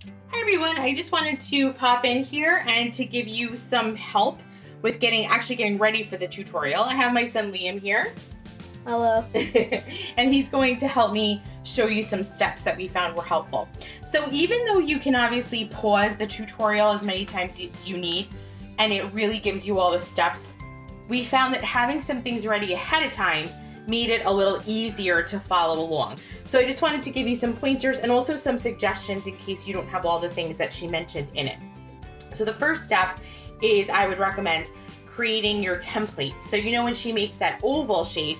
Hi everyone, I just wanted to pop in here and to give you some help with getting ready for the tutorial. I have my son Liam here. Hello. And he's going to help me show you some steps that we found were helpful. So even though you can obviously pause the tutorial as many times as you need, and it really gives you all the steps, we found that having some things ready ahead of time made it a little easier to follow along. So I just wanted to give you some pointers and also some suggestions in case you don't have all the things that she mentioned in it. So the first step is I would recommend creating your template. So you know when she makes that oval shape,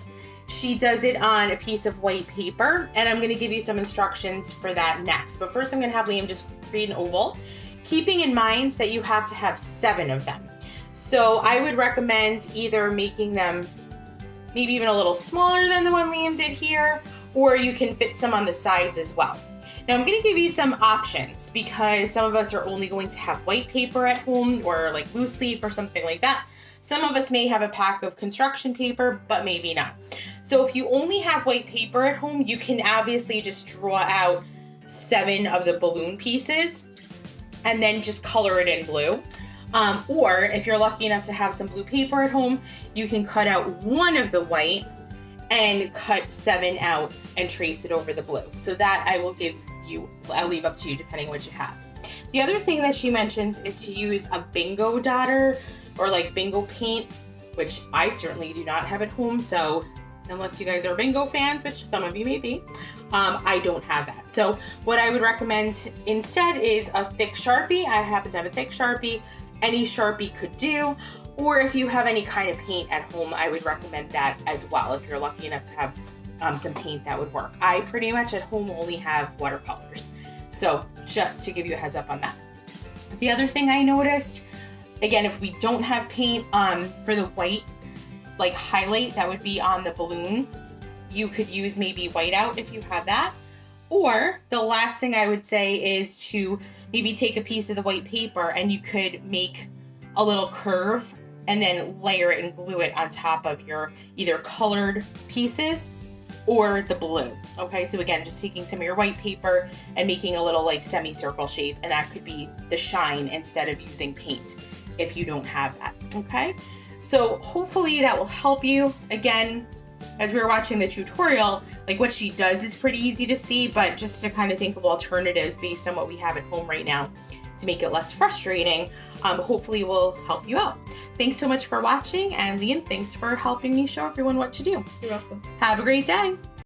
she does it on a piece of white paper, and I'm gonna give you some instructions for that next. But first I'm gonna have Liam just create an oval, keeping in mind that you have to have 7 of them. So I would recommend either making them maybe even a little smaller than the one Liam did here, or you can fit some on the sides as well. Now I'm gonna give you some options because some of us are only going to have white paper at home or like loose leaf or something like that. Some of us may have a pack of construction paper, but maybe not. So if you only have white paper at home, you can obviously just draw out 7 of the balloon pieces and then just color it in blue. Or if you're lucky enough to have some blue paper at home, you can cut out 1 of the white and cut 7 out and trace it over the blue. So that I'll leave up to you depending what you have. The other thing that she mentions is to use a bingo dotter or like bingo paint, which I certainly do not have at home. So unless you guys are bingo fans, which some of you may be, I don't have that. So what I would recommend instead is a thick Sharpie. I happen to have a thick Sharpie. Any Sharpie could do, or if you have any kind of paint at home, I would recommend that as well. If you're lucky enough to have some paint, that would work. I pretty much at home only have watercolors. So just to give you a heads up on that. The other thing I noticed, again, if we don't have paint for the white, like highlight that would be on the balloon, you could use maybe whiteout if you have that. Or the last thing I would say is to maybe take a piece of the white paper and you could make a little curve and then layer it and glue it on top of your either colored pieces or the blue. Okay, so again, just taking some of your white paper and making a little like semicircle shape, and that could be the shine instead of using paint if you don't have that. Okay, so hopefully that will help you. Again, as we were watching the tutorial, like what she does is pretty easy to see, but just to kind of think of alternatives based on what we have at home right now to make it less frustrating, hopefully will help you out. Thanks so much for watching, and Liam, thanks for helping me show everyone what to do. You're welcome. Have a great day.